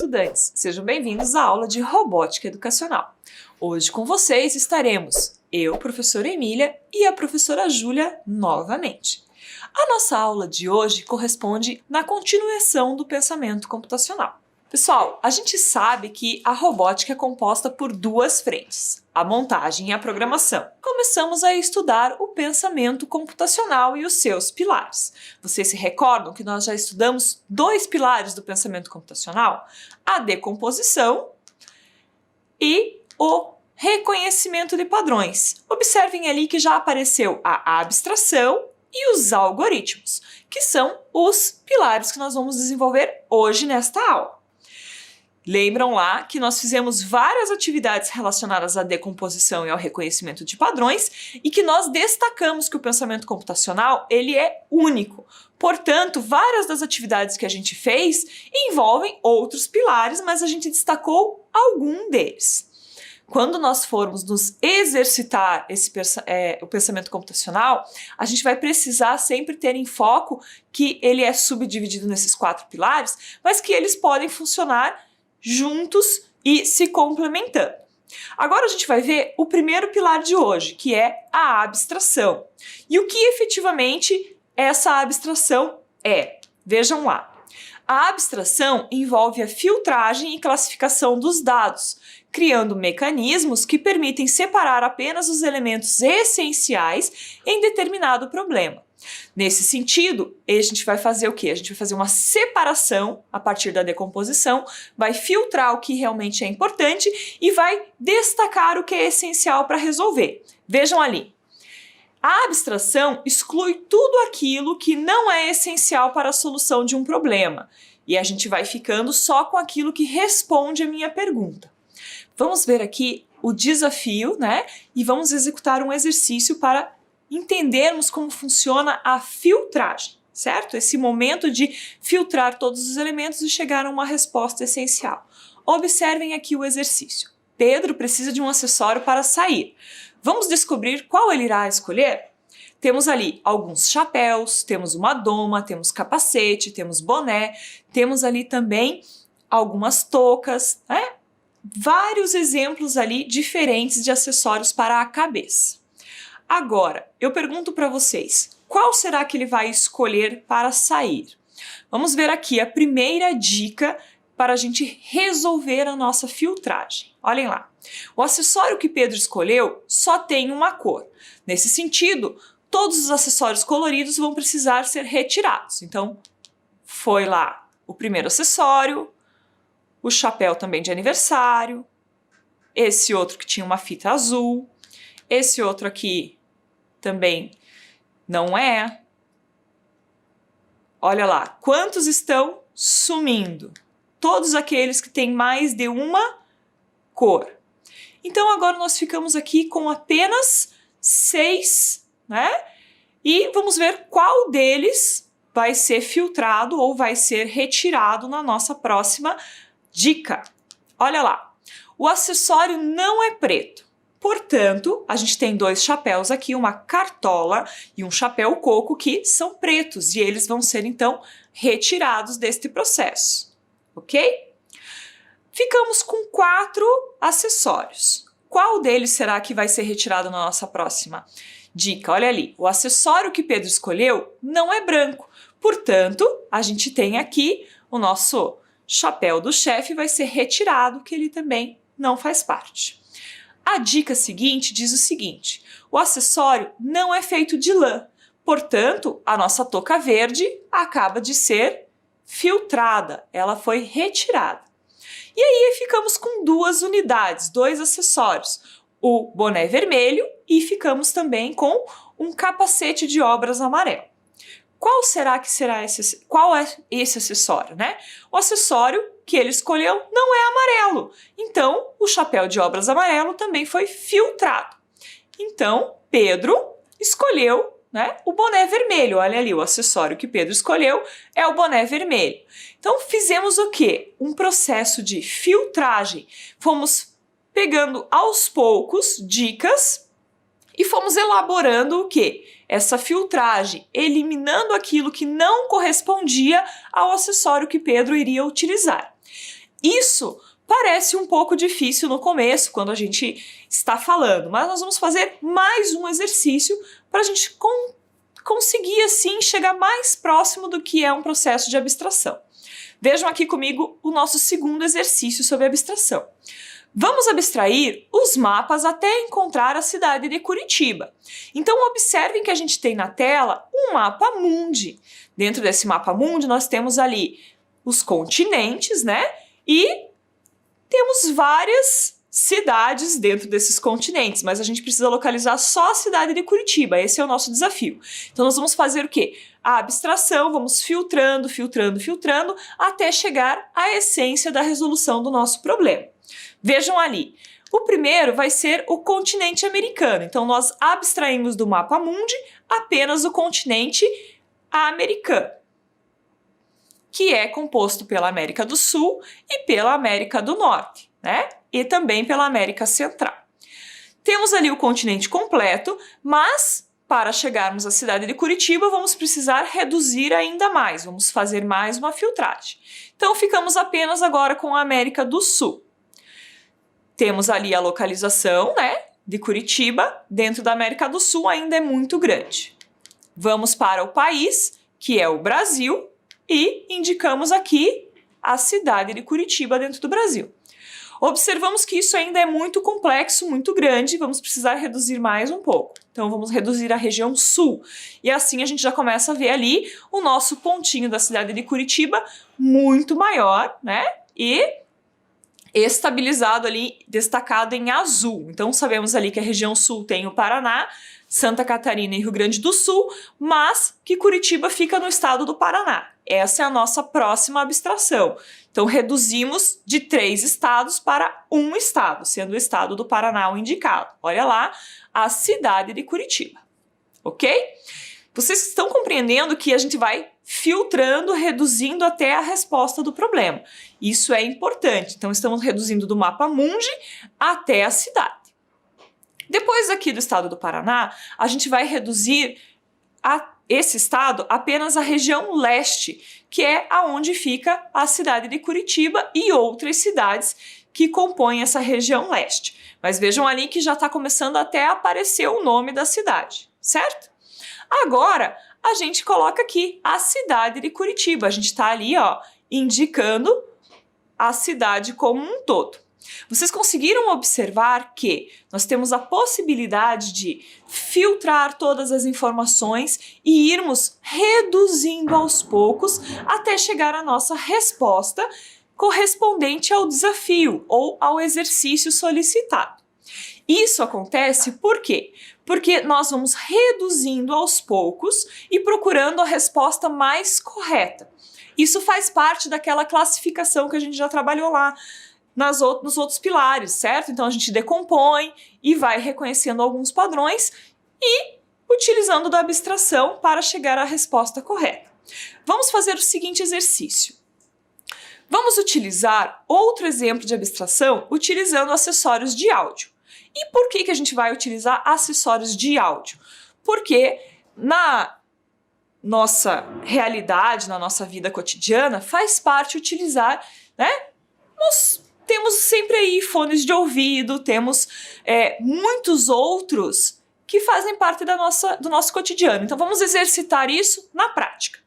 estudantes! Sejam bem-vindos à aula de Robótica Educacional. Hoje com vocês estaremos eu, professora Emília, e a professora Júlia novamente. A nossa aula de hoje corresponde na continuação do pensamento computacional. Pessoal, a gente sabe que a robótica é composta por duas frentes, a montagem e a programação. Começamos a estudar o pensamento computacional e os seus pilares. Vocês se recordam que nós já estudamos dois pilares do pensamento computacional? A decomposição e o reconhecimento de padrões. Observem ali que já apareceu a abstração e os algoritmos, que são os pilares que nós vamos desenvolver hoje nesta aula. Lembram lá que nós fizemos várias atividades relacionadas à decomposição e ao reconhecimento de padrões e que nós destacamos que o pensamento computacional ele é único. Portanto, várias das atividades que a gente fez envolvem outros pilares, mas a gente destacou algum deles. Quando nós formos nos exercitar o pensamento computacional, a gente vai precisar sempre ter em foco que ele é subdividido nesses quatro pilares, mas que eles podem funcionar juntos e se complementando. Agora a gente vai ver o primeiro pilar de hoje, que é a abstração. E o que efetivamente essa abstração é? Vejam lá. A abstração envolve a filtragem e classificação dos dados, criando mecanismos que permitem separar apenas os elementos essenciais em determinado problema. Nesse sentido, a gente vai fazer o quê? A gente vai fazer uma separação a partir da decomposição, vai filtrar o que realmente é importante e vai destacar o que é essencial para resolver. Vejam ali. A abstração exclui tudo aquilo que não é essencial para a solução de um problema. E a gente vai ficando só com aquilo que responde a minha pergunta. Vamos ver aqui o desafio, né? E vamos executar um exercício para entendermos como funciona a filtragem, certo? Esse momento de filtrar todos os elementos e chegar a uma resposta essencial. Observem aqui o exercício. Pedro precisa de um acessório para sair. Vamos descobrir qual ele irá escolher? Temos ali alguns chapéus, temos uma doma, temos capacete, temos boné, temos ali também algumas toucas, né? Vários exemplos ali diferentes de acessórios para a cabeça. Agora, eu pergunto para vocês, qual será que ele vai escolher para sair? Vamos ver aqui a primeira dica para a gente resolver a nossa filtragem. Olhem lá. O acessório que Pedro escolheu só tem uma cor. Nesse sentido, todos os acessórios coloridos vão precisar ser retirados. Então, foi lá o primeiro acessório, o chapéu também de aniversário, esse outro que tinha uma fita azul, esse outro aqui também não é. Olha lá, quantos estão sumindo? Todos aqueles que têm mais de uma cor. Então agora nós ficamos aqui com apenas 6, né? E vamos ver qual deles vai ser filtrado ou vai ser retirado na nossa próxima dica. Olha lá, o acessório não é preto. Portanto, a gente tem dois chapéus aqui, uma cartola e um chapéu coco que são pretos e eles vão ser então retirados deste processo, ok? Ficamos com 4 acessórios. Qual deles será que vai ser retirado na nossa próxima dica? Olha ali, o acessório que Pedro escolheu não é branco. Portanto, a gente tem aqui o nosso chapéu do chefe vai ser retirado, que ele também não faz parte. A dica seguinte diz o seguinte, o acessório não é feito de lã, portanto, a nossa touca verde acaba de ser filtrada, ela foi retirada. E aí ficamos com 2 unidades, 2 acessórios, o boné vermelho e ficamos também com um capacete de obras amarelo. Qual será esse acessório, né? O acessório que ele escolheu não é amarelo. Então, o chapéu de obras amarelo também foi filtrado. Então, Pedro escolheu, né, o boné vermelho. Olha ali, o acessório que Pedro escolheu é o boné vermelho. Então, fizemos o quê? Um processo de filtragem. Fomos pegando aos poucos dicas e fomos elaborando o quê? Essa filtragem, eliminando aquilo que não correspondia ao acessório que Pedro iria utilizar. Isso parece um pouco difícil no começo, quando a gente está falando, mas nós vamos fazer mais um exercício para a gente conseguir, assim, chegar mais próximo do que é um processo de abstração. Vejam aqui comigo o nosso segundo exercício sobre abstração. Vamos abstrair os mapas até encontrar a cidade de Curitiba. Então, observem que a gente tem na tela um mapa mundi. Dentro desse mapa mundi, nós temos ali os continentes, né? E temos várias cidades dentro desses continentes, mas a gente precisa localizar só a cidade de Curitiba. Esse é o nosso desafio. Então, nós vamos fazer o quê? A abstração, vamos filtrando, filtrando, filtrando, até chegar à essência da resolução do nosso problema. Vejam ali, o primeiro vai ser o continente americano. Então, nós abstraímos do mapa mundi apenas o continente americano, que é composto pela América do Sul e pela América do Norte, né? E também pela América Central. Temos ali o continente completo, mas para chegarmos à cidade de Curitiba, vamos precisar reduzir ainda mais, vamos fazer mais uma filtragem. Então, ficamos apenas agora com a América do Sul. Temos ali a localização, né, de Curitiba, dentro da América do Sul ainda é muito grande. Vamos para o país, que é o Brasil, e indicamos aqui a cidade de Curitiba dentro do Brasil. Observamos que isso ainda é muito complexo, muito grande, vamos precisar reduzir mais um pouco. Então, vamos reduzir a região sul. E assim a gente já começa a ver ali o nosso pontinho da cidade de Curitiba muito maior, né? E estabilizado ali, destacado em azul. Então, sabemos ali que a região sul tem o Paraná, Santa Catarina e Rio Grande do Sul, mas que Curitiba fica no estado do Paraná. Essa é a nossa próxima abstração. Então, reduzimos de 3 estados para um estado, sendo o estado do Paraná o indicado. Olha lá, a cidade de Curitiba. Ok? Vocês estão compreendendo que a gente vai filtrando, reduzindo até a resposta do problema. Isso é importante. Então, estamos reduzindo do mapa mundi até a cidade. Depois aqui do estado do Paraná, a gente vai reduzir esse estado apenas a região leste, que é aonde fica a cidade de Curitiba e outras cidades que compõem essa região leste. Mas vejam ali que já está começando até a aparecer o nome da cidade, certo? Agora, a gente coloca aqui a cidade de Curitiba. A gente está ali, ó, indicando a cidade como um todo. Vocês conseguiram observar que nós temos a possibilidade de filtrar todas as informações e irmos reduzindo aos poucos até chegar à nossa resposta correspondente ao desafio ou ao exercício solicitado. Isso acontece por quê? Porque nós vamos reduzindo aos poucos e procurando a resposta mais correta. Isso faz parte daquela classificação que a gente já trabalhou lá nos outros pilares, certo? Então a gente decompõe e vai reconhecendo alguns padrões e utilizando da abstração para chegar à resposta correta. Vamos fazer o seguinte exercício. Vamos utilizar outro exemplo de abstração utilizando acessórios de áudio. E por que a gente vai utilizar acessórios de áudio? Porque na nossa realidade, na nossa vida cotidiana, faz parte utilizar, né? Nós temos sempre aí fones de ouvido, temos muitos outros que fazem parte do nosso cotidiano. Então vamos exercitar isso na prática.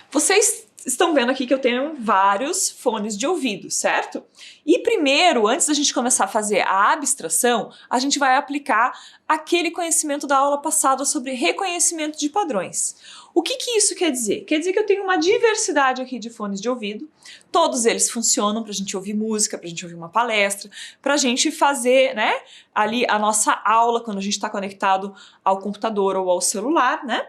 Vocês estão vendo aqui que eu tenho vários fones de ouvido, certo? E primeiro, antes da gente começar a fazer a abstração, a gente vai aplicar aquele conhecimento da aula passada sobre reconhecimento de padrões. O que isso quer dizer? Quer dizer que eu tenho uma diversidade aqui de fones de ouvido, todos eles funcionam para a gente ouvir música, para a gente ouvir uma palestra, para a gente fazer, né, ali a nossa aula quando a gente está conectado ao computador ou ao celular, né?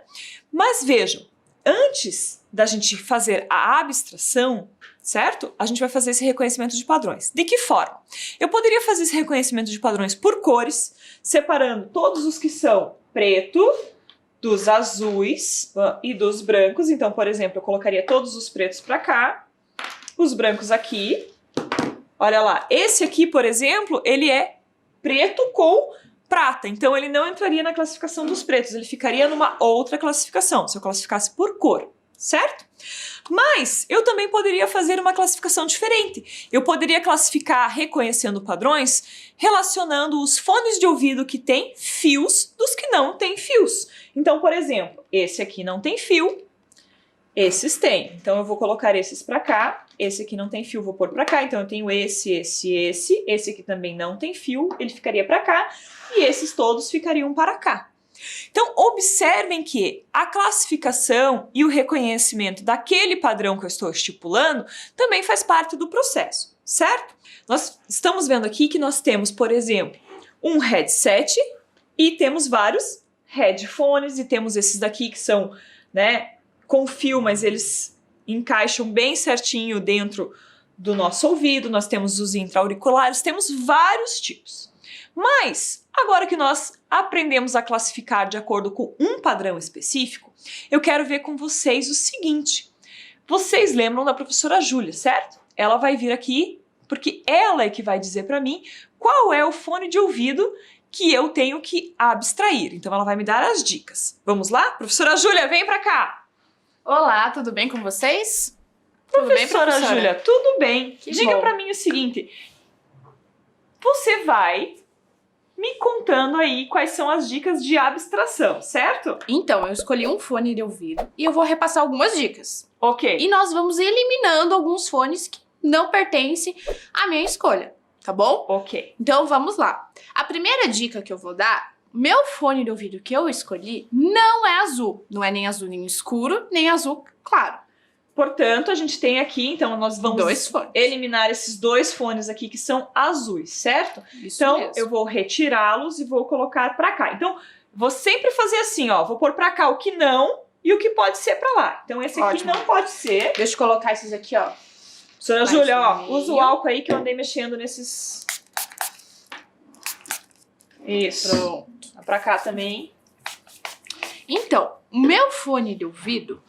Mas vejam, antes da gente fazer a abstração, certo? A gente vai fazer esse reconhecimento de padrões. De que forma? Eu poderia fazer esse reconhecimento de padrões por cores, separando todos os que são preto, dos azuis e dos brancos. Então, por exemplo, eu colocaria todos os pretos para cá, os brancos aqui. Olha lá, esse aqui, por exemplo, ele é preto com prata, então ele não entraria na classificação dos pretos, ele ficaria numa outra classificação, se eu classificasse por cor, certo? Mas eu também poderia fazer uma classificação diferente. Eu poderia classificar reconhecendo padrões, relacionando os fones de ouvido que têm fios dos que não têm fios. Então, por exemplo, esse aqui não tem fio, esses têm. Então eu vou colocar esses para cá, esse aqui não tem fio, vou pôr para cá. Então eu tenho esse aqui também não tem fio, ele ficaria para cá, e esses todos ficariam para cá. Então, observem que a classificação e o reconhecimento daquele padrão que eu estou estipulando também faz parte do processo, certo? Nós estamos vendo aqui que nós temos, por exemplo, um headset e temos vários headphones e temos esses daqui que são, né, com fio, mas eles encaixam bem certinho dentro do nosso ouvido. Nós temos os intra-auriculares, temos vários tipos. Mas, agora que nós aprendemos a classificar de acordo com um padrão específico, eu quero ver com vocês o seguinte. Vocês lembram da professora Júlia, certo? Ela vai vir aqui porque ela é que vai dizer para mim qual é o fone de ouvido que eu tenho que abstrair. Então, ela vai me dar as dicas. Vamos lá? Professora Júlia, vem para cá! Olá, tudo bem com vocês? Professora Júlia, tudo bem. Que Diga bom. para mim o seguinte. Você vai me contando aí quais são as dicas de abstração, certo? Então, eu escolhi um fone de ouvido e eu vou repassar algumas dicas. Ok. E nós vamos eliminando alguns fones que não pertencem à minha escolha, tá bom? Ok. Então, vamos lá. A primeira dica que eu vou dar, meu fone de ouvido que eu escolhi não é azul. Não é nem azul nem escuro, nem azul claro. Portanto, a gente tem aqui, então nós vamos Dois fones. eliminar esses dois fones aqui que são azuis, certo? Isso Então, mesmo. eu vou retirá-los e vou colocar para cá. Então, vou sempre fazer assim, ó, vou pôr para cá o que não e o que pode ser para lá. Então, esse aqui Ótimo. não pode ser. Deixa eu colocar esses aqui, ó. Senhora Mais Júlia, no ó, meio. usa o álcool aí que eu andei mexendo nesses... Isso. Pronto. Para cá também. Então, o meu fone de ouvido,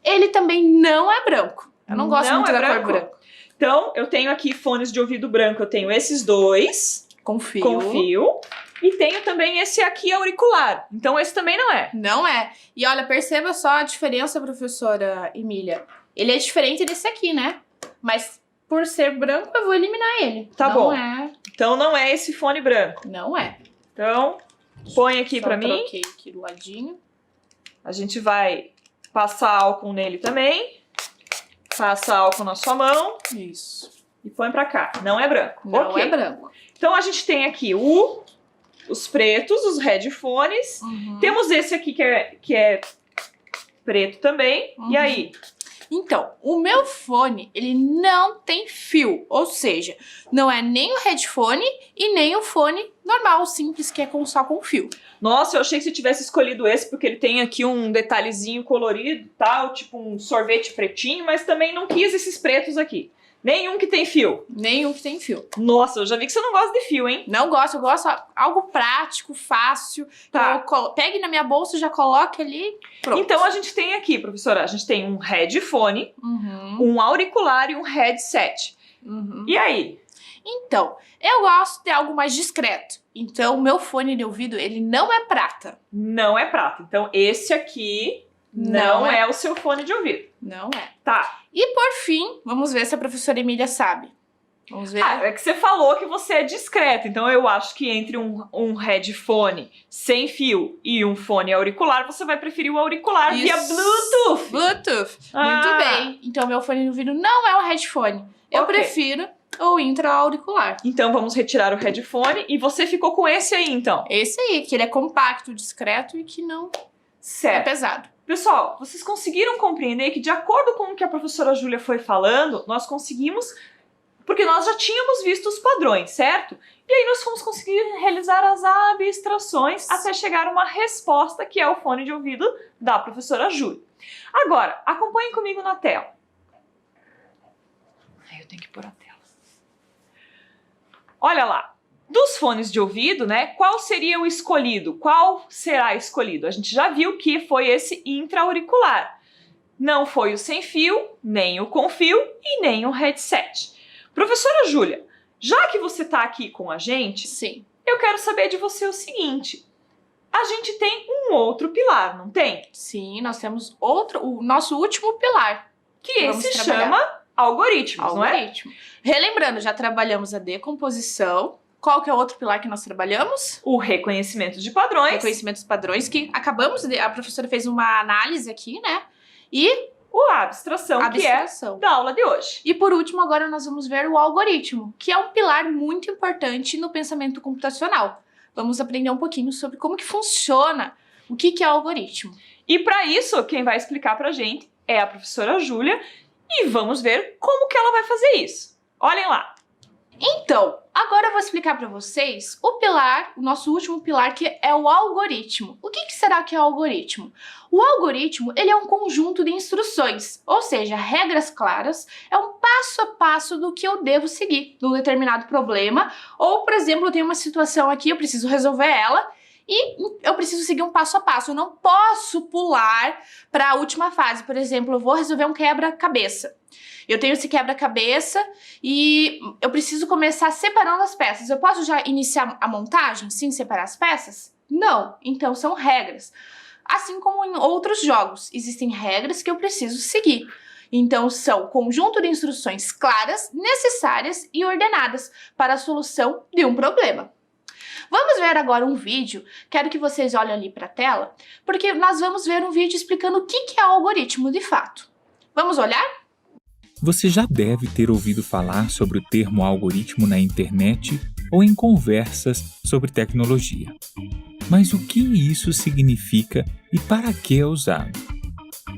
ele também não é branco. Eu não gosto Não muito é da cor branco? branca. Então, eu tenho aqui fones de ouvido branco, eu tenho esses dois Com fio. com fio e tenho também esse aqui auricular. Então, esse também não é. Não é. E olha, perceba só a diferença, professora Emília. Ele é diferente desse aqui, né? Mas por ser branco, eu vou eliminar ele. Tá não bom. É. Então, não é esse fone branco. Não é. Então, põe aqui Só para mim. troquei aqui do ladinho. A gente vai passar álcool nele também. Passa álcool na sua mão Isso. e põe para cá. Não é branco. Não Ok. é branco. Então, a gente tem aqui os pretos, os headphones. Uhum. Temos esse aqui que é preto também. Uhum. E aí? Então, o meu fone, ele não tem fio. Ou seja, não é nem o headphone e nem o fone normal, simples, que é só com fio. Nossa, eu achei que você tivesse escolhido esse porque ele tem aqui um detalhezinho colorido e tal, tipo um sorvete pretinho, mas também não quis esses pretos aqui. Nenhum que tem fio. Nenhum que tem fio. Nossa, eu já vi que você não gosta de fio, hein? Não gosto, eu gosto de algo prático, fácil. Tá. Pegue na minha bolsa, já coloque ali. Pronto. Então a gente tem aqui, professora, a gente tem um headphone, Uhum, um auricular e um headset. uhum. E aí? Então, eu gosto de algo mais discreto. Então, o meu fone de ouvido, ele não é prata. Não é prata. Então esse aqui não é o seu fone de ouvido. Não é. Tá. E por fim, vamos ver se a professora Emília sabe. Vamos ver. Ah, é que você falou que você é discreta, então eu acho que entre um headphone sem fio e um fone auricular, você vai preferir o auricular via Isso. Bluetooth. Bluetooth. Ah. Muito bem. Então, meu fone de ouvido não é um headphone. Eu Ok. prefiro o intra-auricular. Então vamos retirar o headphone e você ficou com esse aí, então. Esse aí, que ele é compacto, discreto e que não é Certo. pesado. Pessoal, vocês conseguiram compreender que de acordo com o que a professora Júlia foi falando, nós conseguimos, porque nós já tínhamos visto os padrões, certo? E aí nós fomos conseguir realizar as abstrações até chegar a uma resposta que é o fone de ouvido da professora Júlia. Agora, acompanhem comigo na tela. Ai, eu tenho que pôr a tela. Olha lá. Dos fones de ouvido, né? Qual seria o escolhido? Qual será escolhido? A gente já viu que foi esse intra-auricular. Não foi o sem fio, nem o com fio e nem o headset. Professora Júlia, já que você está aqui com a gente, Sim. eu quero saber de você o seguinte. a gente tem um outro pilar, não tem? Sim, nós temos o nosso último pilar. Que se chama algoritmos, não é? Algoritmo. Relembrando, já trabalhamos a decomposição. Qual que é o outro pilar que nós trabalhamos? O reconhecimento de padrões. Reconhecimento dos padrões, que a professora fez uma análise aqui, né? E a abstração, que é da aula de hoje. E por último, agora nós vamos ver o algoritmo, que é um pilar muito importante no pensamento computacional. Vamos aprender um pouquinho sobre como que funciona, o que é o algoritmo. E para isso, quem vai explicar pra gente é a professora Júlia, e vamos ver como que ela vai fazer isso. Olhem lá! Então, agora eu vou explicar para vocês o nosso último pilar, que é o algoritmo. O que será que é o algoritmo? O algoritmo, ele é um conjunto de instruções, ou seja, regras claras, é um passo a passo do que eu devo seguir num determinado problema, ou, por exemplo, eu tenho uma situação aqui, eu preciso resolver ela, e eu preciso seguir um passo a passo, eu não posso pular para a última fase. Por exemplo, eu vou resolver um quebra-cabeça. Eu tenho esse quebra-cabeça e eu preciso começar separando as peças. Eu posso já iniciar a montagem sem separar as peças? Não. Então são regras. Assim como em outros jogos, existem regras que eu preciso seguir. Então são conjunto de instruções claras, necessárias e ordenadas para a solução de um problema. Vamos ver agora um vídeo, quero que vocês olhem ali para a tela, porque nós vamos ver um vídeo explicando o que é o algoritmo de fato. Vamos olhar? Você já deve ter ouvido falar sobre o termo algoritmo na internet ou em conversas sobre tecnologia. Mas o que isso significa e para que é usado?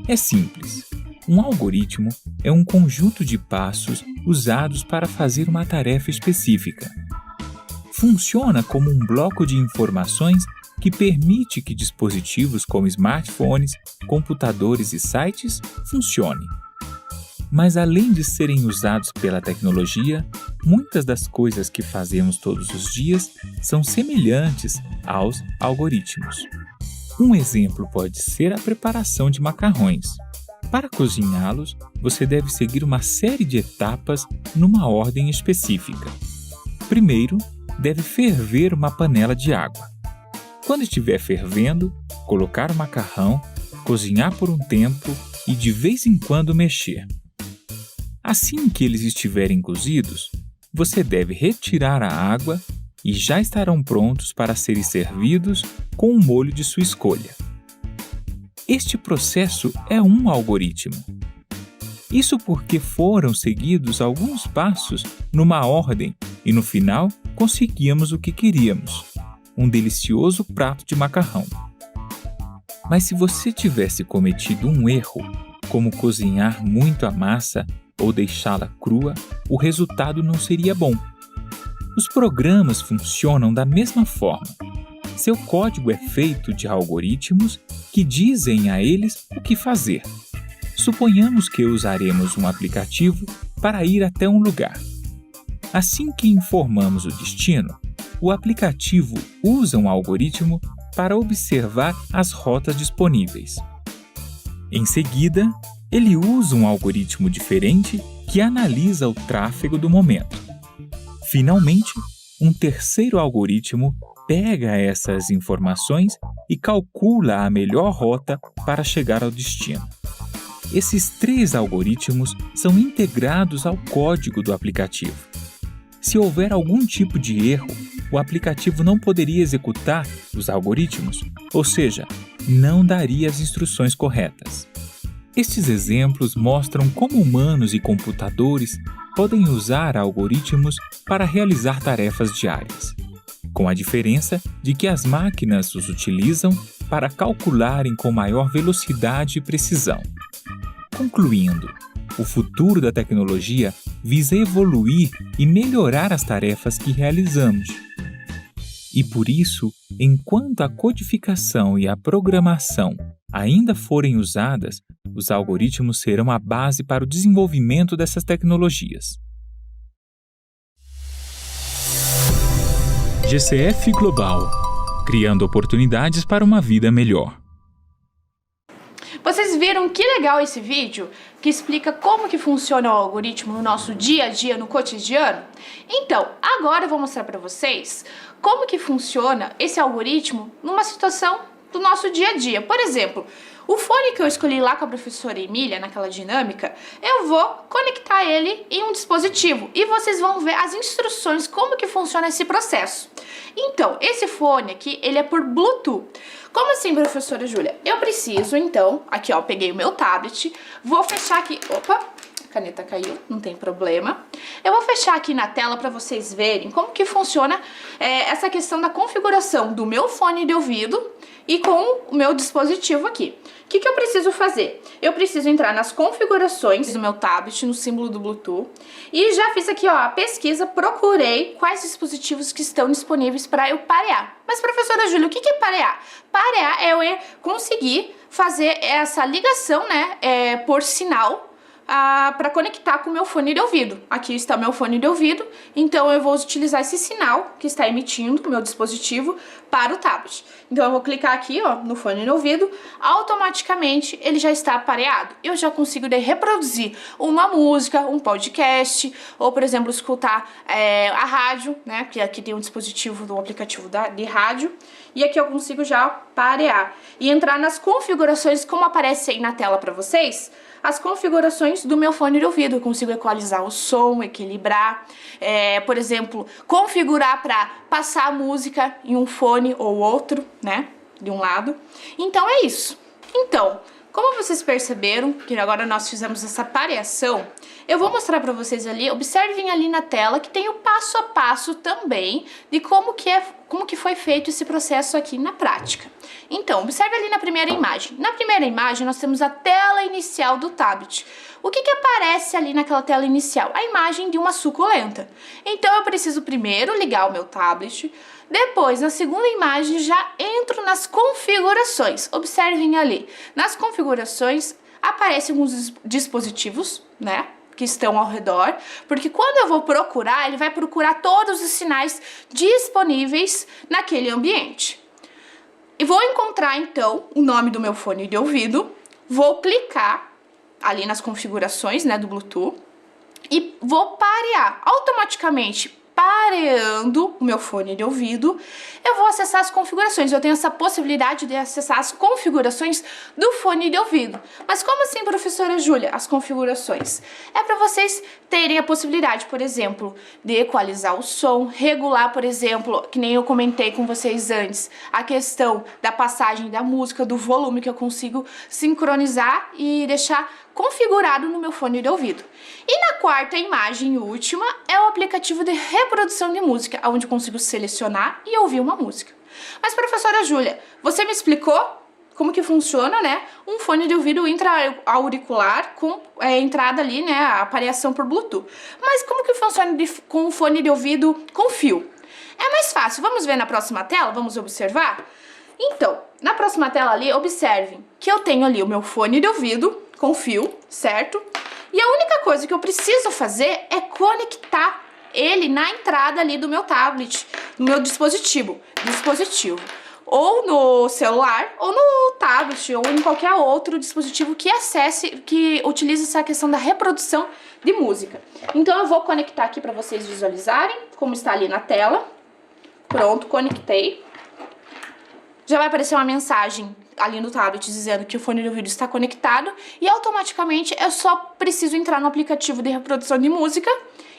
É simples. Um algoritmo é um conjunto de passos usados para fazer uma tarefa específica. Funciona como um bloco de informações que permite que dispositivos como smartphones, computadores e sites funcionem. Mas além de serem usados pela tecnologia, muitas das coisas que fazemos todos os dias são semelhantes aos algoritmos. Um exemplo pode ser a preparação de macarrões. Para cozinhá-los, você deve seguir uma série de etapas numa ordem específica. Primeiro, deve ferver uma panela de água. Quando estiver fervendo, colocar o macarrão, cozinhar por um tempo e de vez em quando mexer. Assim que eles estiverem cozidos, você deve retirar a água e já estarão prontos para serem servidos com um molho de sua escolha. Este processo é um algoritmo. Isso porque foram seguidos alguns passos numa ordem e no final conseguíamos o que queríamos, um delicioso prato de macarrão. Mas se você tivesse cometido um erro, como cozinhar muito a massa ou deixá-la crua, o resultado não seria bom. Os programas funcionam da mesma forma. Seu código é feito de algoritmos que dizem a eles o que fazer. Suponhamos que usaremos um aplicativo para ir até um lugar. Assim que informamos o destino, o aplicativo usa um algoritmo para observar as rotas disponíveis. Em seguida, ele usa um algoritmo diferente que analisa o tráfego do momento. Finalmente, um terceiro algoritmo pega essas informações e calcula a melhor rota para chegar ao destino. Esses três algoritmos são integrados ao código do aplicativo. Se houver algum tipo de erro, o aplicativo não poderia executar os algoritmos, ou seja, não daria as instruções corretas. Estes exemplos mostram como humanos e computadores podem usar algoritmos para realizar tarefas diárias, com a diferença de que as máquinas os utilizam para calcularem com maior velocidade e precisão. Concluindo, o futuro da tecnologia visa evoluir e melhorar as tarefas que realizamos. E por isso, enquanto a codificação e a programação ainda forem usadas, os algoritmos serão a base para o desenvolvimento dessas tecnologias. GCF Global, criando oportunidades para uma vida melhor. Vocês Vocês viram que legal esse vídeo que explica como que funciona o algoritmo no nosso dia a dia, no cotidiano? Então, agora eu vou mostrar para vocês como que funciona esse algoritmo numa situação do nosso dia a dia. Por exemplo, o fone que eu escolhi lá com a professora Emília, naquela dinâmica, eu vou conectar ele em um dispositivo e vocês vão ver as instruções, como que funciona esse processo. Então, esse fone aqui, ele é por Bluetooth. Como assim, professora Júlia? Eu preciso, então, aqui ó, peguei o meu tablet, vou fechar aqui, opa, a caneta caiu, não tem problema. Eu vou fechar aqui na tela para vocês verem como que funciona essa questão da configuração do meu fone de ouvido e com o meu dispositivo aqui. O que eu preciso fazer? Eu preciso entrar nas configurações do meu tablet, no símbolo do Bluetooth, e já fiz aqui ó, a pesquisa, procurei quais dispositivos que estão disponíveis para eu parear. Mas professora Júlia, o que é parear? Parear é eu conseguir fazer essa ligação, né, por sinal, para conectar com o meu fone de ouvido. Aqui está meu fone de ouvido, então eu vou utilizar esse sinal que está emitindo o meu dispositivo para o tablet. Então eu vou clicar aqui ó, no fone de ouvido, automaticamente ele já está pareado. Eu já consigo reproduzir uma música, um podcast, ou por exemplo escutar a rádio, né, que aqui tem um dispositivo do aplicativo de rádio, e aqui eu consigo já parear e entrar nas configurações, como aparece aí na tela para vocês, as configurações do meu fone de ouvido. Eu consigo equalizar o som, equilibrar, por exemplo, configurar para passar a música em um fone ou outro, né, de um lado. Então é isso. Então, como vocês perceberam que agora nós fizemos essa pareação, eu vou mostrar para vocês ali, observem ali na tela que tem o passo a passo também de como que foi feito esse processo aqui na prática. Então, observe ali na primeira imagem. Na primeira imagem nós temos a tela inicial do tablet. O que aparece ali naquela tela inicial? A imagem de uma suculenta. Então eu preciso primeiro ligar o meu tablet, depois na segunda imagem já entro nas configurações. Observem ali, nas configurações aparecem alguns dispositivos, né, que estão ao redor, porque quando eu vou procurar, ele vai procurar todos os sinais disponíveis naquele ambiente. E vou encontrar então o nome do meu fone de ouvido, vou clicar ali nas configurações, né, do Bluetooth e vou parear. Automaticamente pareando o meu fone de ouvido, eu vou acessar as configurações. Eu tenho essa possibilidade de acessar as configurações do fone de ouvido. Mas como assim, professora Júlia, as configurações? É para vocês terem a possibilidade, por exemplo, de equalizar o som, regular, por exemplo, que nem eu comentei com vocês antes, a questão da passagem da música, do volume que eu consigo sincronizar e deixar configurado no meu fone de ouvido. E na quarta imagem última é o aplicativo de reprodução de música, onde eu consigo selecionar e ouvir uma música. Mas professora Júlia, você me explicou como que funciona, né, um fone de ouvido intra-auricular com entrada ali, né, a pareação por Bluetooth. Mas como que funciona com um fone de ouvido com fio? É mais fácil. Vamos ver na próxima tela? Vamos observar? Então, na próxima tela ali, observem que eu tenho ali o meu fone de ouvido com fio, certo? E a única coisa que eu preciso fazer é conectar ele na entrada ali do meu tablet, no meu dispositivo. Ou no celular, ou no tablet, ou em qualquer outro dispositivo que que utilize essa questão da reprodução de música. Então eu vou conectar aqui para vocês visualizarem como está ali na tela. Pronto, conectei. Já vai aparecer uma mensagem ali no tablet dizendo que o fone de ouvido está conectado e automaticamente eu só preciso entrar no aplicativo de reprodução de música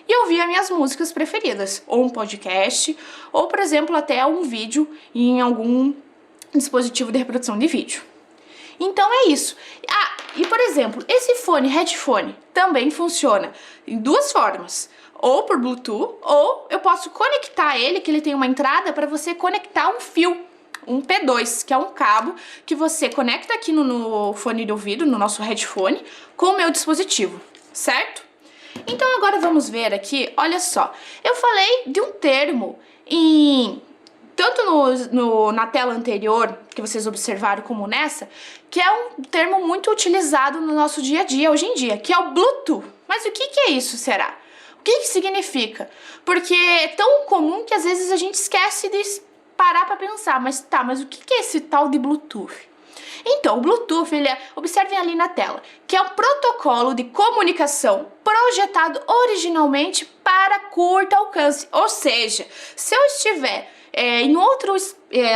e ouvir as minhas músicas preferidas, ou um podcast, ou por exemplo até um vídeo em algum dispositivo de reprodução de vídeo. Então é isso. E por exemplo, esse headphone também funciona em duas formas. Ou por Bluetooth, ou eu posso conectar ele, que ele tem uma entrada para você conectar um fio. Um P2, que é um cabo que você conecta aqui no fone de ouvido, no nosso headphone, com o meu dispositivo, certo? Então agora vamos ver aqui, olha só, eu falei de um termo tanto na tela anterior, que vocês observaram, como nessa, que é um termo muito utilizado no nosso dia a dia, hoje em dia, que é o Bluetooth. Mas o que é isso, será? O que significa? Porque é tão comum que às vezes a gente esquece de parar para pensar, mas o que é esse tal de Bluetooth? Então, o Bluetooth, observem ali na tela, que é um protocolo de comunicação projetado originalmente para curto alcance. Ou seja, se eu estiver em outro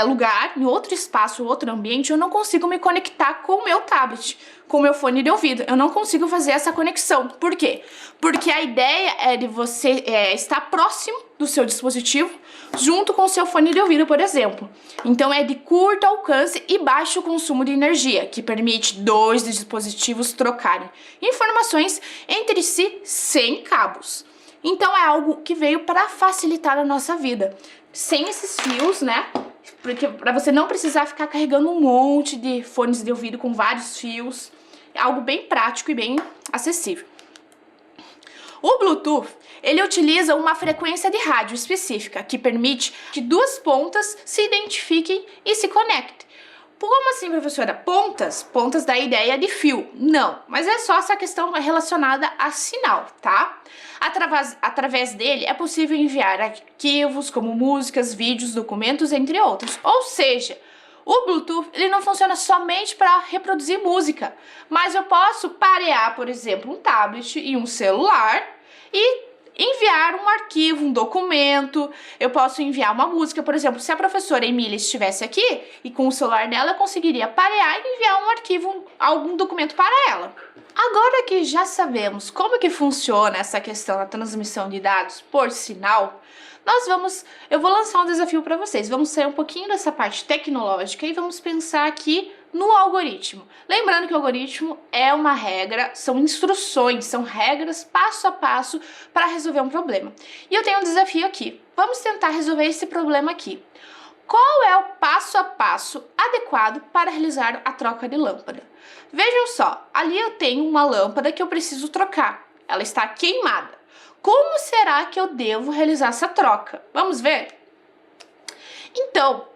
lugar, em outro espaço, outro ambiente, eu não consigo me conectar com o meu tablet, com o meu fone de ouvido. Eu não consigo fazer essa conexão. Por quê? Porque a ideia é de você estar próximo do seu dispositivo, junto com o seu fone de ouvido, por exemplo. Então é de curto alcance e baixo consumo de energia, que permite dois dispositivos trocarem informações entre si sem cabos. Então é algo que veio para facilitar a nossa vida, sem esses fios, né? Porque para você não precisar ficar carregando um monte de fones de ouvido com vários fios, é algo bem prático e bem acessível. O Bluetooth, ele utiliza uma frequência de rádio específica que permite que duas pontas se identifiquem e se conectem. Como assim, professora? Pontas? Pontas da ideia de fio. Não, mas é só essa questão relacionada a sinal, tá? Através dele é possível enviar arquivos como músicas, vídeos, documentos, entre outros. Ou seja, o Bluetooth ele não funciona somente para reproduzir música, mas eu posso parear, por exemplo, um tablet e um celular e enviar um arquivo, um documento. Eu posso enviar uma música, por exemplo, se a professora Emília estivesse aqui e com o celular dela, eu conseguiria parear e enviar um arquivo, algum documento para ela. Agora que já sabemos como que funciona essa questão da transmissão de dados por sinal, eu vou lançar um desafio para vocês. Vamos sair um pouquinho dessa parte tecnológica e vamos pensar aqui no algoritmo. Lembrando que o algoritmo é uma regra, são instruções, são regras passo a passo para resolver um problema. E eu tenho um desafio aqui. Vamos tentar resolver esse problema aqui. Qual é o passo a passo adequado para realizar a troca de lâmpada? Vejam só, ali eu tenho uma lâmpada que eu preciso trocar. Ela está queimada. Como será que eu devo realizar essa troca? Vamos ver? Então,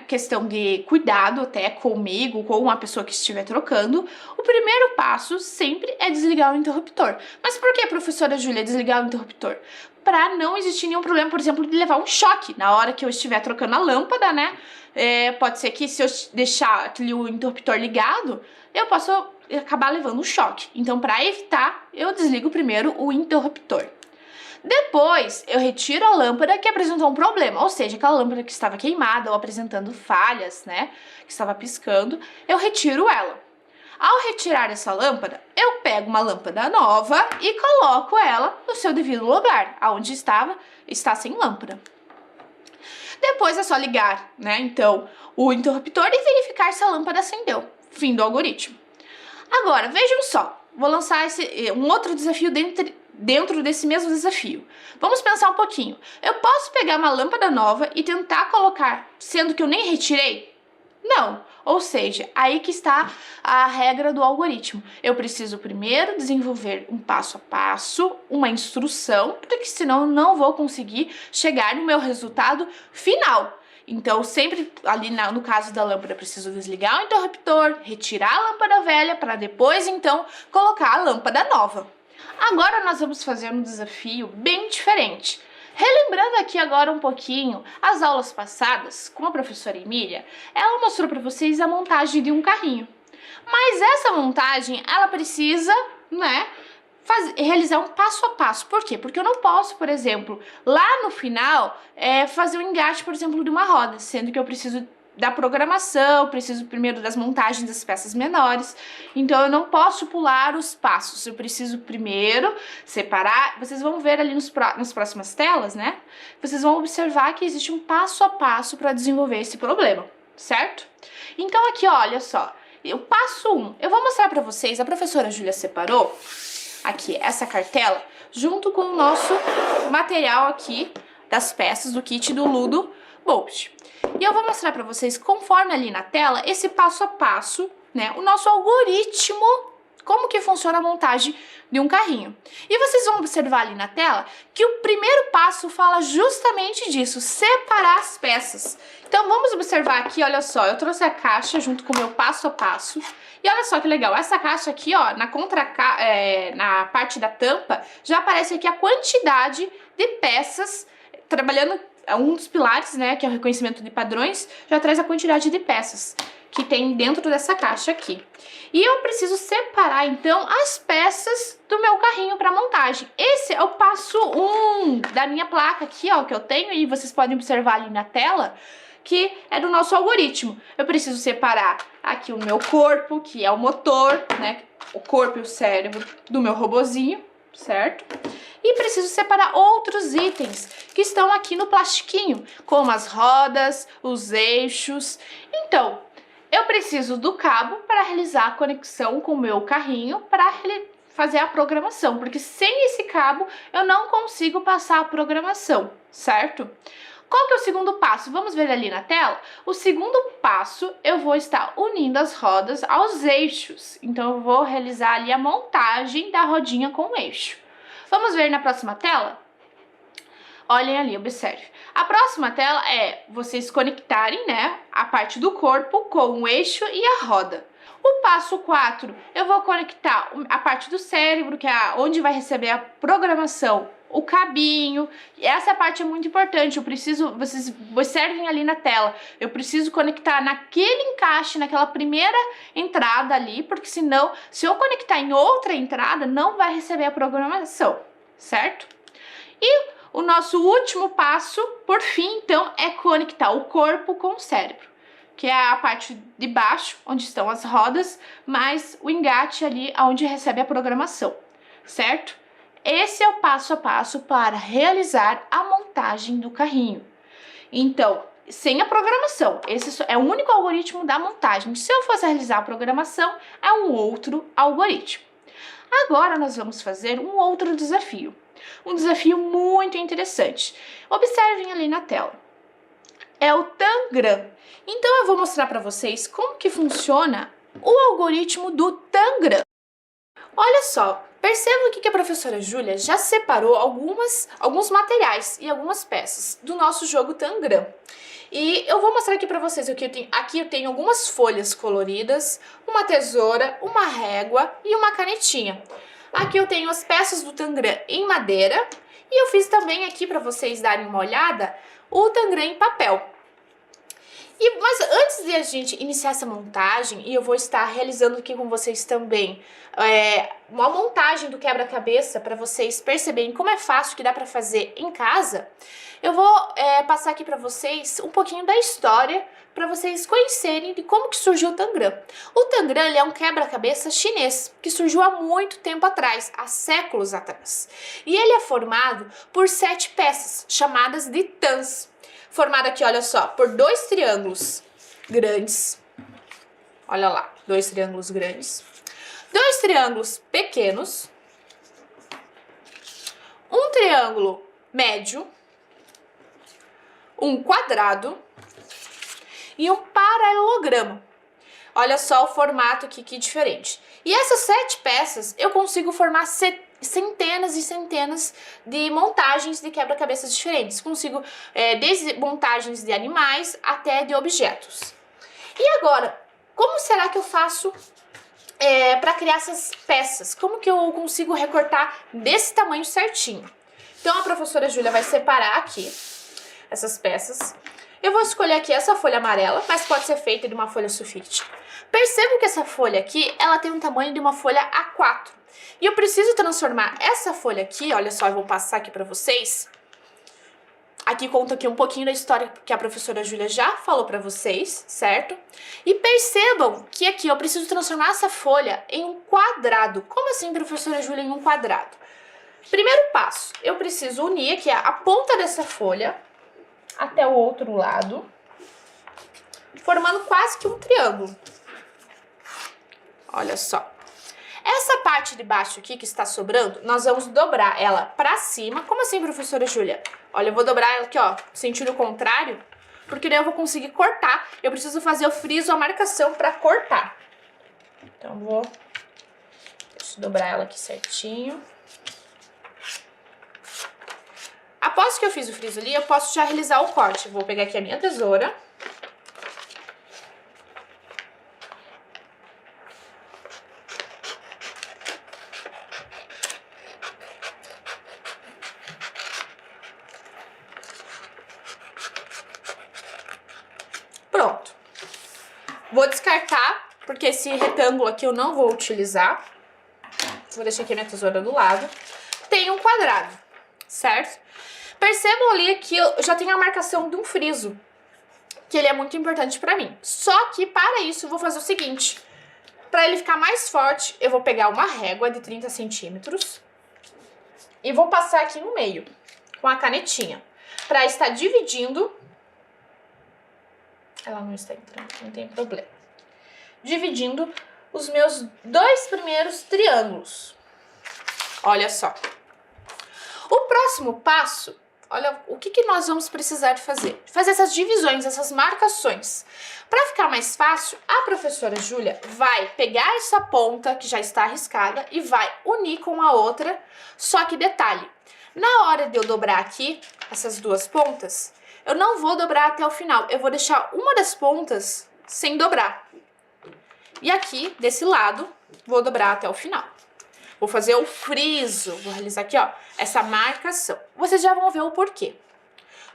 questão de cuidado até comigo, com uma pessoa que estiver trocando, o primeiro passo sempre é desligar o interruptor. Mas por que, professora Júlia, desligar o interruptor? Para não existir nenhum problema, por exemplo, de levar um choque na hora que eu estiver trocando a lâmpada, né? Pode ser que se eu deixar o interruptor ligado, eu posso acabar levando um choque. Então, para evitar, eu desligo primeiro o interruptor. Depois, eu retiro a lâmpada que apresentou um problema, ou seja, aquela lâmpada que estava queimada ou apresentando falhas, né, que estava piscando, eu retiro ela. Ao retirar essa lâmpada, eu pego uma lâmpada nova e coloco ela no seu devido lugar, aonde está sem lâmpada. Depois é só ligar, né, então, o interruptor e verificar se a lâmpada acendeu. Fim do algoritmo. Agora, vejam só, vou lançar um outro desafio dentro desse mesmo desafio. Vamos pensar um pouquinho. Eu posso pegar uma lâmpada nova e tentar colocar, sendo que eu nem retirei? Não. Ou seja, aí que está a regra do algoritmo. Eu preciso primeiro desenvolver um passo a passo, uma instrução, porque senão eu não vou conseguir chegar no meu resultado final. Então, sempre ali no caso da lâmpada, eu preciso desligar o interruptor, retirar a lâmpada velha para depois, então, colocar a lâmpada nova. Agora nós vamos fazer um desafio bem diferente. Relembrando aqui agora um pouquinho as aulas passadas com a professora Emília, ela mostrou para vocês a montagem de um carrinho. Mas essa montagem, ela precisa, realizar um passo a passo. Por quê? Porque eu não posso, por exemplo, lá no final, fazer um engate, por exemplo, de uma roda, sendo que eu preciso da programação, preciso primeiro das montagens das peças menores, então eu não posso pular os passos, eu preciso primeiro separar. Vocês vão ver ali nas próximas telas, né? Vocês vão observar que existe um passo a passo para desenvolver esse problema, certo? Então aqui, olha só, o passo 1, eu vou mostrar para vocês, a professora Júlia separou aqui essa cartela junto com o nosso material aqui das peças do kit do Ludo Bolt. E eu vou mostrar para vocês, conforme ali na tela, esse passo a passo, né, o nosso algoritmo, como que funciona a montagem de um carrinho. E vocês vão observar ali na tela que o primeiro passo fala justamente disso, separar as peças. Então vamos observar aqui, olha só, eu trouxe a caixa junto com o meu passo a passo. E olha só que legal, essa caixa aqui, ó, na parte da tampa, já aparece aqui a quantidade de peças, trabalhando um dos pilares, né, que é o reconhecimento de padrões, já traz a quantidade de peças. que tem dentro dessa caixa aqui. E eu preciso separar, então, as peças do meu carrinho para montagem. Esse é o passo 1 da minha placa aqui, ó, que eu tenho, e vocês podem observar ali na tela, que é do nosso algoritmo. Eu preciso separar aqui o meu corpo, que é o motor, né, o corpo e o cérebro do meu robozinho, certo? E preciso separar outros itens que estão aqui no plastiquinho, como as rodas, os eixos. Então, eu preciso do cabo para realizar a conexão com o meu carrinho para fazer a programação, porque sem esse cabo eu não consigo passar a programação, certo? Qual que é o segundo passo? Vamos ver ali na tela? O segundo passo, eu vou estar unindo as rodas aos eixos. Então, eu vou realizar ali a montagem da rodinha com o eixo. Vamos ver na próxima tela? Olhem ali, observe. A próxima tela é vocês conectarem, né, a parte do corpo com o eixo e a roda. O passo 4, eu vou conectar a parte do cérebro, que é onde vai receber a programação, o cabinho. E essa parte é muito importante, vocês observem ali na tela, eu preciso conectar naquele encaixe, naquela primeira entrada ali, porque senão, se eu conectar em outra entrada, não vai receber a programação, certo? E o nosso último passo, por fim, então, é conectar o corpo com o cérebro, que é a parte de baixo, onde estão as rodas, mais o engate ali, onde recebe a programação, certo? Esse é o passo a passo para realizar a montagem do carrinho. Então, sem a programação, esse é o único algoritmo da montagem. Se eu fosse realizar a programação, é um outro algoritmo. Agora nós vamos fazer um outro desafio. Um desafio muito interessante. Observem ali na tela. É o Tangram. Então eu vou mostrar para vocês como que funciona o algoritmo do Tangram. Olha só, percebam que a professora Júlia já separou alguns materiais e algumas peças do nosso jogo Tangram. E eu vou mostrar aqui para vocês o que eu tenho. Aqui eu tenho algumas folhas coloridas, uma tesoura, uma régua e uma canetinha. Aqui eu tenho as peças do Tangram em madeira e eu fiz também aqui para vocês darem uma olhada o Tangram em papel. Mas antes de a gente iniciar essa montagem, e eu vou estar realizando aqui com vocês também uma montagem do quebra-cabeça para vocês perceberem como é fácil que dá para fazer em casa, eu vou passar aqui para vocês um pouquinho da história para vocês conhecerem de como que surgiu o Tangram. O Tangram é um quebra-cabeça chinês que surgiu há muito tempo atrás, há séculos atrás. E ele é formado por 7 peças, chamadas de tans. Formado aqui, olha só, por 2 triângulos grandes. Olha lá, 2 triângulos grandes. 2 triângulos pequenos. Um triângulo médio. Um quadrado. E um paralelogramo. Olha só o formato aqui que diferente. E essas 7 peças eu consigo formar centenas e centenas de montagens de quebra-cabeças diferentes. Consigo desde montagens de animais até de objetos. E agora, como será que eu faço para criar essas peças? Como que eu consigo recortar desse tamanho certinho? Então a professora Júlia vai separar aqui essas peças. Eu vou escolher aqui essa folha amarela, mas pode ser feita de uma folha sulfite. Percebam que essa folha aqui, ela tem um tamanho de uma folha A4. E eu preciso transformar essa folha aqui, olha só, eu vou passar aqui para vocês. Aqui conta aqui um pouquinho da história que a professora Júlia já falou para vocês, certo? E percebam que aqui eu preciso transformar essa folha em um quadrado. Como assim, professora Júlia, em um quadrado? Primeiro passo, eu preciso unir aqui a ponta dessa folha até o outro lado, formando quase que um triângulo. Olha só. Essa parte de baixo aqui que está sobrando, nós vamos dobrar ela pra cima. Como assim, professora Júlia? Olha, eu vou dobrar ela aqui, ó, sentido contrário, porque daí eu vou conseguir cortar. Eu preciso fazer o friso, a marcação pra cortar. Então, deixa eu dobrar ela aqui certinho. Após que eu fiz o friso ali, eu posso já realizar o corte. Eu vou pegar aqui a minha tesoura. Pronto. Vou descartar, porque esse retângulo aqui eu não vou utilizar. Vou deixar aqui a minha tesoura do lado. Tem um quadrado, certo? Percebam ali que eu já tenho a marcação de um friso, que ele é muito importante pra mim. Só que para isso eu vou fazer o seguinte. Para ele ficar mais forte, eu vou pegar uma régua de 30 centímetros e vou passar aqui no meio com a canetinha, para estar dividindo. Ela não está entrando, não tem problema. Dividindo os meus 2 primeiros triângulos. Olha só. O próximo passo, olha o que nós vamos precisar de fazer. Fazer essas divisões, essas marcações. Para ficar mais fácil, a professora Júlia vai pegar essa ponta que já está arriscada e vai unir com a outra. Só que detalhe, na hora de eu dobrar aqui, essas duas pontas, eu não vou dobrar até o final. Eu vou deixar uma das pontas sem dobrar. E aqui, desse lado, vou dobrar até o final. Vou fazer o friso, vou realizar aqui, ó, essa marcação. Vocês já vão ver o porquê.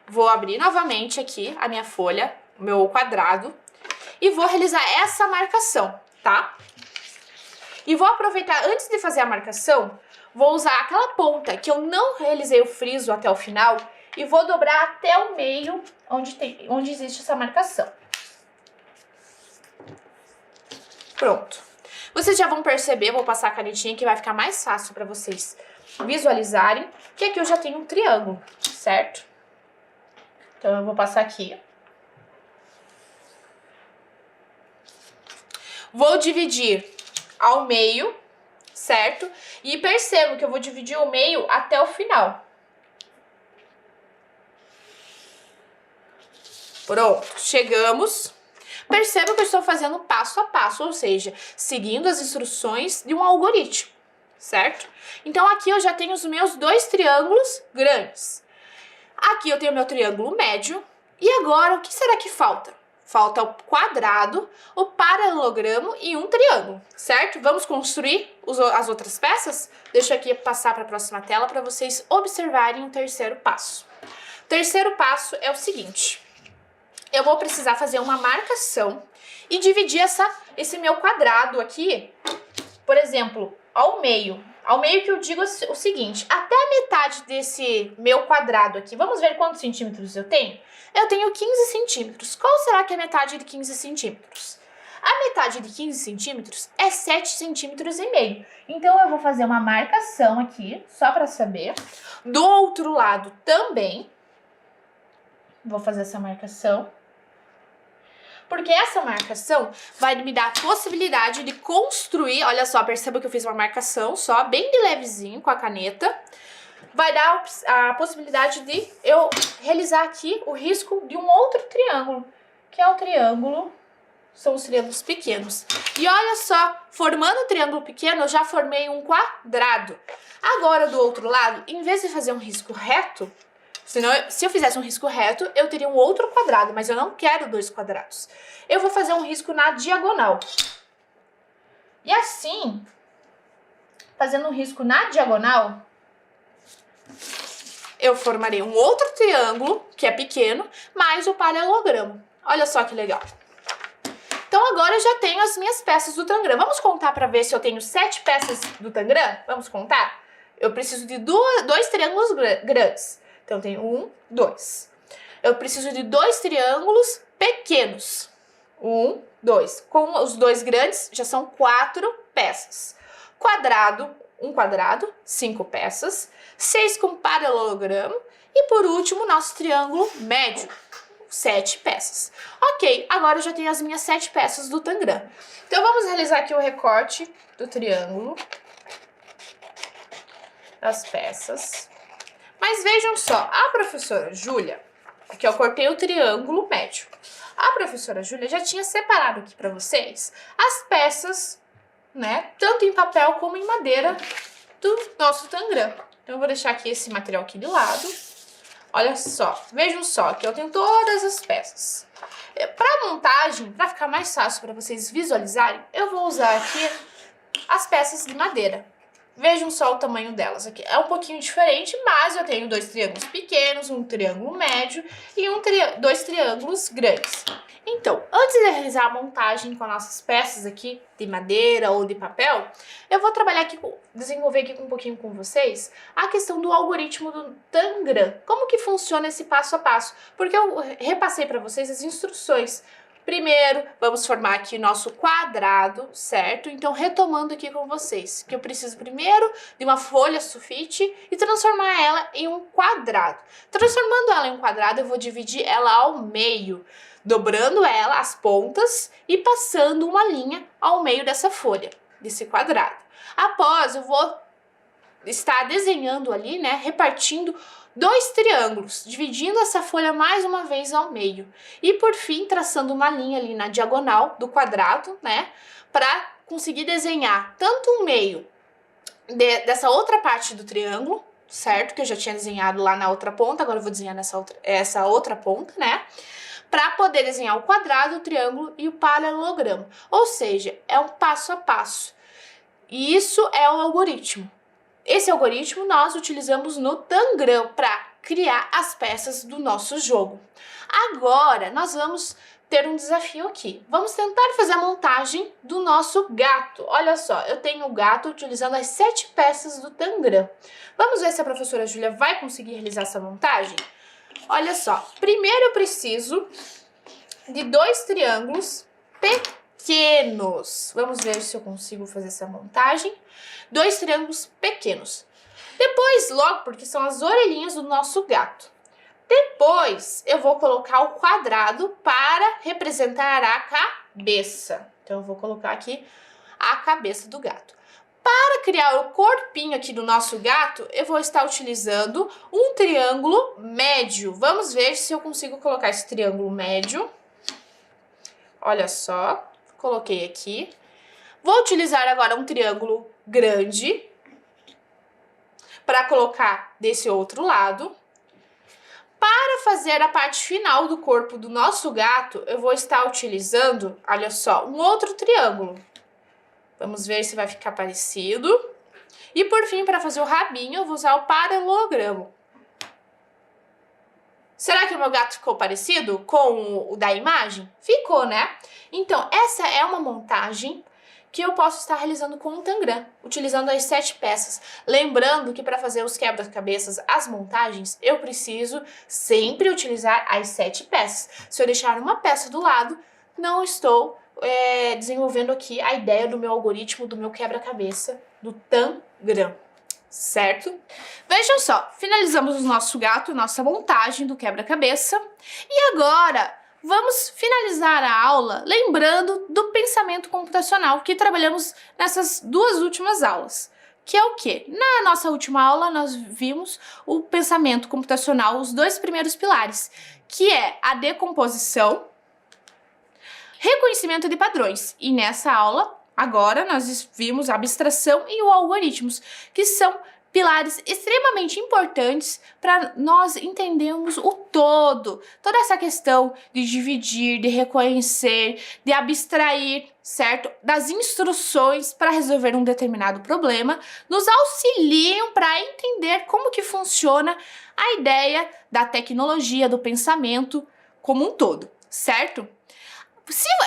Vou abrir novamente aqui a minha folha, o meu quadrado, e vou realizar essa marcação, tá? E vou aproveitar, antes de fazer a marcação, vou usar aquela ponta que eu não realizei o friso até o final e vou dobrar até o meio onde existe essa marcação. Pronto. Vocês já vão perceber, vou passar a canetinha que vai ficar mais fácil para vocês visualizarem, que aqui eu já tenho um triângulo, certo? Então eu vou passar aqui. Vou dividir ao meio, certo? E percebo que eu vou dividir o meio até o final. Pronto, chegamos. Perceba que eu estou fazendo passo a passo, ou seja, seguindo as instruções de um algoritmo, certo? Então aqui eu já tenho os meus 2 triângulos grandes. Aqui eu tenho meu triângulo médio. E agora, o que será que falta? Falta o quadrado, o paralelogramo e um triângulo, certo? Vamos construir as outras peças? Deixa eu aqui passar para a próxima tela para vocês observarem o terceiro passo. O terceiro passo é o seguinte. Eu vou precisar fazer uma marcação e dividir esse meu quadrado aqui, por exemplo, ao meio. Ao meio que eu digo o seguinte, até a metade desse meu quadrado aqui, vamos ver quantos centímetros eu tenho? Eu tenho 15 centímetros. Qual será que é a metade de 15 centímetros? A metade de 15 centímetros é 7 centímetros e meio. Então eu vou fazer uma marcação aqui, só para saber. Do outro lado também. Vou fazer essa marcação. Porque essa marcação vai me dar a possibilidade de construir, olha só, perceba que eu fiz uma marcação só, bem de levezinho com a caneta. Vai dar a possibilidade de eu realizar aqui o risco de um outro triângulo, que é o triângulo, são os triângulos pequenos. E olha só, formando o triângulo pequeno, eu já formei um quadrado. Agora, do outro lado, em vez de fazer um risco reto, senão, se eu fizesse um risco reto, eu teria um outro quadrado, mas eu não quero 2 quadrados. Eu vou fazer um risco na diagonal. E assim, fazendo um risco na diagonal, eu formarei um outro triângulo, que é pequeno, mais o paralelogramo. Olha só que legal. Então agora eu já tenho as minhas peças do Tangram. Vamos contar para ver se eu tenho 7 peças do Tangram? Vamos contar? Eu preciso de 2 triângulos grandes. Então, tem 1, 2. Eu preciso de 2 triângulos pequenos. 1, 2. Com os 2 grandes, já são 4 peças. Quadrado, um quadrado, 5 peças. 6 com paralelogramo. E, por último, nosso triângulo médio, 7 peças. Ok, agora eu já tenho as minhas 7 peças do Tangram. Então, vamos realizar aqui o recorte do triângulo. Das peças. Mas vejam só, a professora Júlia, aqui eu cortei o triângulo médio. A professora Júlia já tinha separado aqui para vocês as peças, né, tanto em papel como em madeira do nosso Tangram. Então eu vou deixar aqui esse material aqui de lado. Olha só, vejam só, que eu tenho todas as peças. Para montagem, para ficar mais fácil para vocês visualizarem, eu vou usar aqui as peças de madeira. Vejam só o tamanho delas aqui. É um pouquinho diferente, mas eu tenho 2 triângulos pequenos, um triângulo médio e dois triângulos grandes. Então, antes de realizar a montagem com as nossas peças aqui, de madeira ou de papel, eu vou trabalhar aqui, desenvolver aqui um pouquinho com vocês a questão do algoritmo do Tangram. Como que funciona esse passo a passo? Porque eu repassei para vocês as instruções. Primeiro, vamos formar aqui o nosso quadrado, certo? Então, retomando aqui com vocês, que eu preciso primeiro de uma folha sulfite e transformar ela em um quadrado. Transformando ela em um quadrado, eu vou dividir ela ao meio, dobrando ela, as pontas, e passando uma linha ao meio dessa folha, desse quadrado. Após, eu vou estar desenhando ali, né, repartindo 2 triângulos, dividindo essa folha mais uma vez ao meio. E por fim, traçando uma linha ali na diagonal do quadrado, né? Para conseguir desenhar tanto o meio dessa outra parte do triângulo, certo? Que eu já tinha desenhado lá na outra ponta, agora eu vou desenhar essa outra ponta, né? Para poder desenhar o quadrado, o triângulo e o paralelogramo. Ou seja, é um passo a passo. E isso é o algoritmo. Esse algoritmo nós utilizamos no Tangram para criar as peças do nosso jogo. Agora, nós vamos ter um desafio aqui. Vamos tentar fazer a montagem do nosso gato. Olha só, eu tenho o gato utilizando as 7 peças do Tangram. Vamos ver se a professora Júlia vai conseguir realizar essa montagem? Olha só, primeiro eu preciso de 2 triângulos pequenos. Vamos ver se eu consigo fazer essa montagem. 2 triângulos pequenos. Depois, logo, porque são as orelhinhas do nosso gato. Depois, eu vou colocar o quadrado para representar a cabeça. Então, eu vou colocar aqui a cabeça do gato. Para criar o corpinho aqui do nosso gato, eu vou estar utilizando um triângulo médio. Vamos ver se eu consigo colocar esse triângulo médio. Olha só, coloquei aqui. Vou utilizar agora um triângulo grande para colocar desse outro lado. Para fazer a parte final do corpo do nosso gato, eu vou estar utilizando, olha só, um outro triângulo. Vamos ver se vai ficar parecido. E por fim, para fazer o rabinho, eu vou usar o paralelogramo. Será que o meu gato ficou parecido com o da imagem? Ficou, né? Então, essa é uma montagem que eu posso estar realizando com o Tangram, utilizando as 7 peças. Lembrando que para fazer os quebra-cabeças, as montagens, eu preciso sempre utilizar as 7 peças. Se eu deixar uma peça do lado, não estou desenvolvendo aqui a ideia do meu algoritmo, do meu quebra-cabeça, do Tangram, certo? Vejam só, finalizamos o nosso gato, nossa montagem do quebra-cabeça. E agora, vamos finalizar a aula lembrando do pensamento computacional que trabalhamos nessas 2 últimas aulas. Que é o quê? Na nossa última aula, nós vimos o pensamento computacional, os 2 primeiros pilares, que é a decomposição, reconhecimento de padrões. E nessa aula, agora, nós vimos a abstração e o algoritmos, que são pilares extremamente importantes para nós entendermos o todo. Toda essa questão de dividir, de reconhecer, de abstrair, certo? Das instruções para resolver um determinado problema, nos auxiliam para entender como que funciona a ideia da tecnologia, do pensamento como um todo, certo?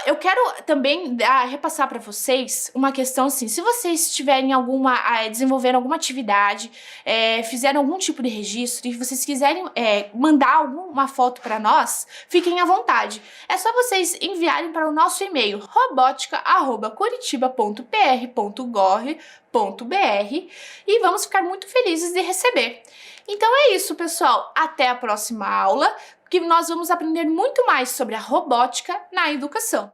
Eu quero também repassar para vocês uma questão assim, se vocês estiverem desenvolvendo alguma atividade, fizeram algum tipo de registro e vocês quiserem mandar alguma foto para nós, fiquem à vontade. É só vocês enviarem para o nosso e-mail robotica@curitiba.pr.gov.br e vamos ficar muito felizes de receber. Então é isso, pessoal. Até a próxima aula, que nós vamos aprender muito mais sobre a robótica na educação.